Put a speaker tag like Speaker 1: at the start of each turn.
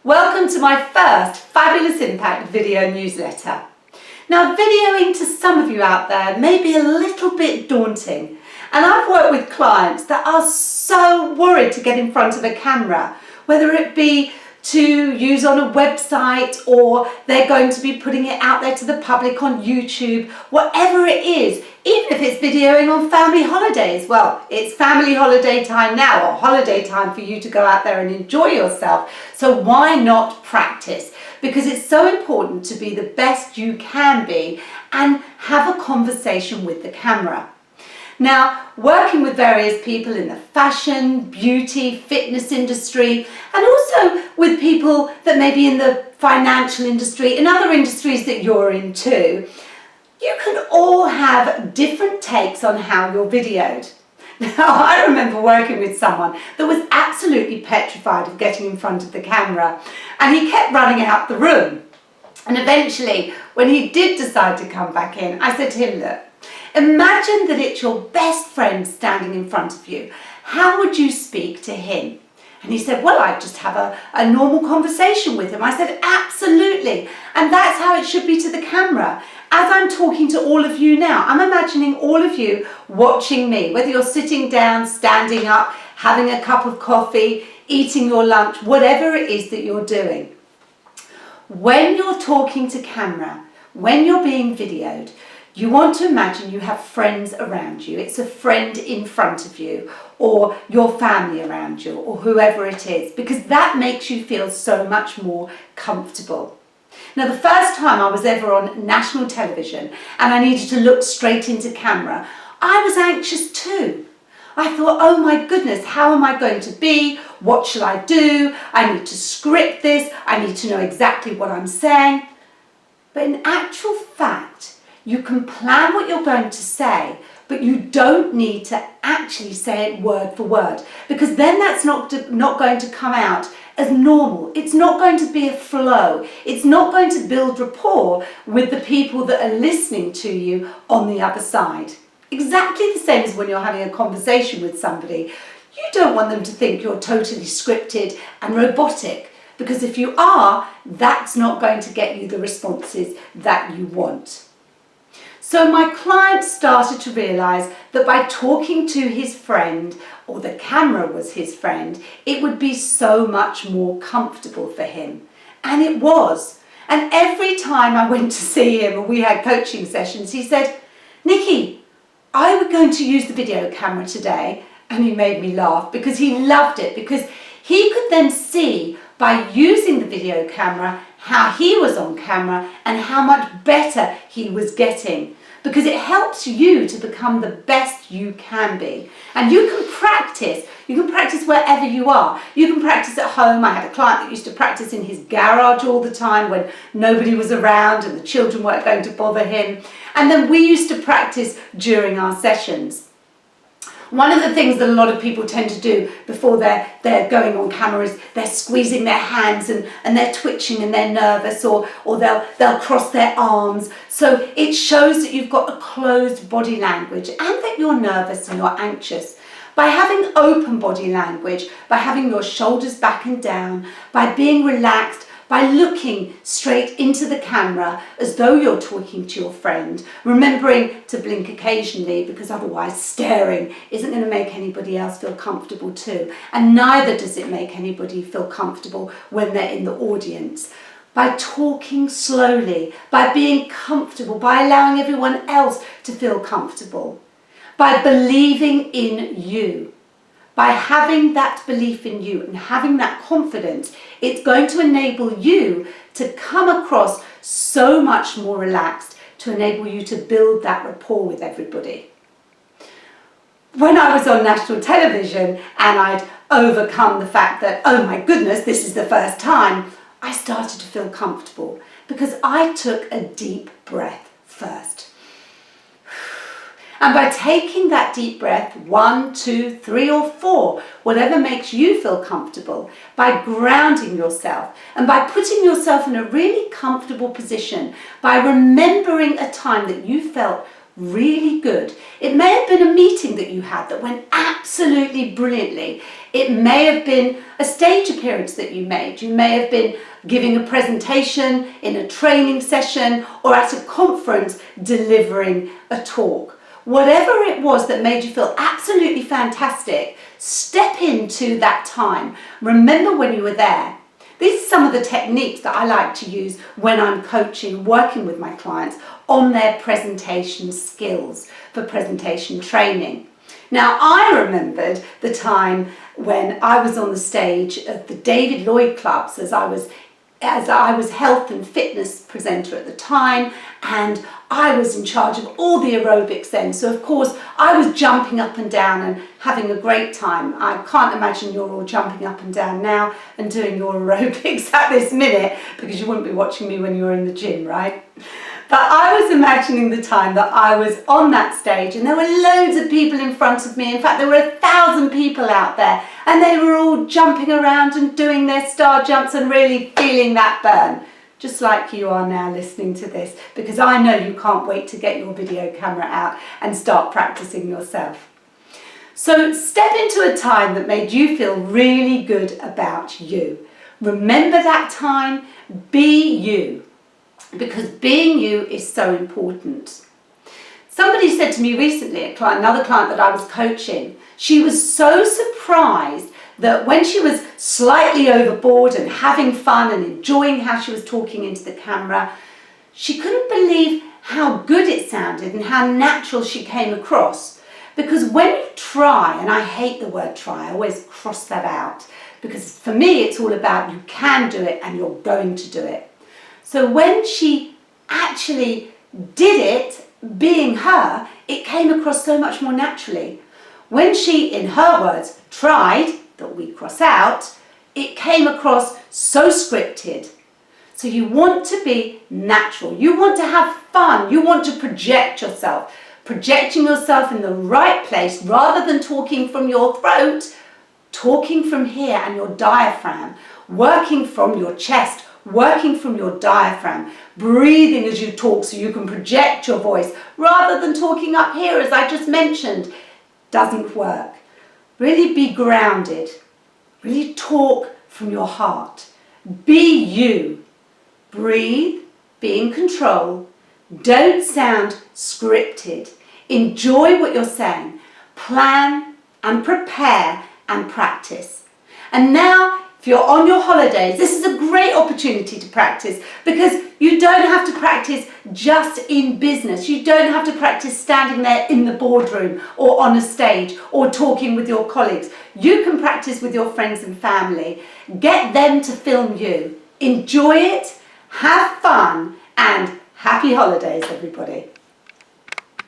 Speaker 1: Welcome to my first Fabulous Impact video newsletter. Now, videoing to some of you out there may be a little bit daunting, and I've worked with clients that are so worried to get in front of a camera, whether it be to use on a website or they're going to be putting it out there to the public on YouTube, whatever it is, even if it's videoing on family holidays. Well, it's family holiday time now, or holiday time for you to go out there and enjoy yourself. So why not practice? Because it's so important to be the best you can be and have a conversation with the camera. Now, working with various people in the fashion, beauty, fitness industry, and also with people that may be in the financial industry, in other industries that you're in too, you can all have different takes on how you're videoed. Now, I remember working with someone that was absolutely petrified of getting in front of the camera, and he kept running out the room. And eventually, when he did decide to come back in, I said to him, look, imagine that it's your best friend standing in front of you. How would you speak to him? And he said, well, I'd just have a normal conversation with him. I said, absolutely. And that's how it should be to the camera. As I'm talking to all of you now, I'm imagining all of you watching me, whether you're sitting down, standing up, having a cup of coffee, eating your lunch, whatever it is that you're doing. When you're talking to camera, when you're being videoed, you want to imagine you have friends around you. It's a friend in front of you, or your family around you, or whoever it is, because that makes you feel so much more comfortable. Now, the first time I was ever on national television and I needed to look straight into camera, I was anxious too. I thought, oh my goodness, how am I going to be? What shall I do? I need to script this. I need to know exactly what I'm saying. But in actual fact, you can plan what you're going to say, but you don't need to actually say it word for word, because then that's not going to come out as normal. It's not going to be a flow. It's not going to build rapport with the people that are listening to you on the other side. Exactly the same as when you're having a conversation with somebody. You don't want them to think you're totally scripted and robotic, because if you are, that's not going to get you the responses that you want. So my client started to realise that by talking to his friend, or the camera was his friend, it would be so much more comfortable for him. And it was. And every time I went to see him and we had coaching sessions, he said, Nicci, I was going to use the video camera today. And he made me laugh because he loved it, because he could then see by using the video camera how he was on camera and how much better he was getting. Because it helps you to become the best you can be. And you can practice wherever you are. You can practice at home. I had a client that used to practice in his garage all the time when nobody was around and the children weren't going to bother him. And then we used to practice during our sessions. One of the things that a lot of people tend to do before they're going on camera is they're squeezing their hands and they're twitching and they're nervous, or they'll cross their arms. So it shows that you've got a closed body language and that you're nervous and you're anxious. By having open body language, by having your shoulders back and down, by being relaxed, by looking straight into the camera as though you're talking to your friend, remembering to blink occasionally, because otherwise staring isn't going to make anybody else feel comfortable too. And neither does it make anybody feel comfortable when they're in the audience. By talking slowly, by being comfortable, by allowing everyone else to feel comfortable, by believing in you. By having that belief in you and having that confidence, it's going to enable you to come across so much more relaxed, to enable you to build that rapport with everybody. When I was on national television and I'd overcome the fact that, oh my goodness, this is the first time, I started to feel comfortable because I took a deep breath first. And by taking that deep breath, 1, 2, 3 or 4, whatever makes you feel comfortable, by grounding yourself and by putting yourself in a really comfortable position, by remembering a time that you felt really good. It may have been a meeting that you had that went absolutely brilliantly. It may have been a stage appearance that you made. You may have been giving a presentation in a training session or at a conference delivering a talk. Whatever it was that made you feel absolutely fantastic, step into that time. Remember when you were there. These are some of the techniques that I like to use when I'm coaching, working with my clients on their presentation skills for presentation training. Now, I remembered the time when I was on the stage at the David Lloyd Clubs as I was health and fitness presenter at the time, and I was in charge of all the aerobics then. So of course I was jumping up and down and having a great time. I can't imagine you're all jumping up and down now and doing your aerobics at this minute, because you wouldn't be watching me when you were in the gym, right? But I was imagining the time that I was on that stage and there were loads of people in front of me. In fact, there were 1,000 people out there and they were all jumping around and doing their star jumps and really feeling that burn. Just like you are now listening to this, because I know you can't wait to get your video camera out and start practicing yourself. So step into a time that made you feel really good about you. Remember that time, be you. Because being you is so important. Somebody said to me recently, another client that I was coaching, she was so surprised that when she was slightly overboard and having fun and enjoying how she was talking into the camera, she couldn't believe how good it sounded and how natural she came across. Because when you try, and I hate the word try, I always cross that out, because for me it's all about you can do it and you're going to do it. So when she actually did it, being her, it came across so much more naturally. When she, in her words, tried, that we cross out, it came across so scripted. So you want to be natural. You want to have fun. You want to project yourself. Projecting yourself in the right place rather than talking from your throat, talking from here and your diaphragm, working from your chest, working from your diaphragm, breathing as you talk so you can project your voice rather than talking up here, as I just mentioned. Doesn't work. Really be grounded. Really talk from your heart. Be you. Breathe. Be in control. Don't sound scripted. Enjoy what you're saying. Plan and prepare and practice. And now, if you're on your holidays, this is a great opportunity to practice, because you don't have to practice just in business. You don't have to practice standing there in the boardroom or on a stage or talking with your colleagues. You can practice with your friends and family. Get them to film you. Enjoy it, have fun, and happy holidays, everybody.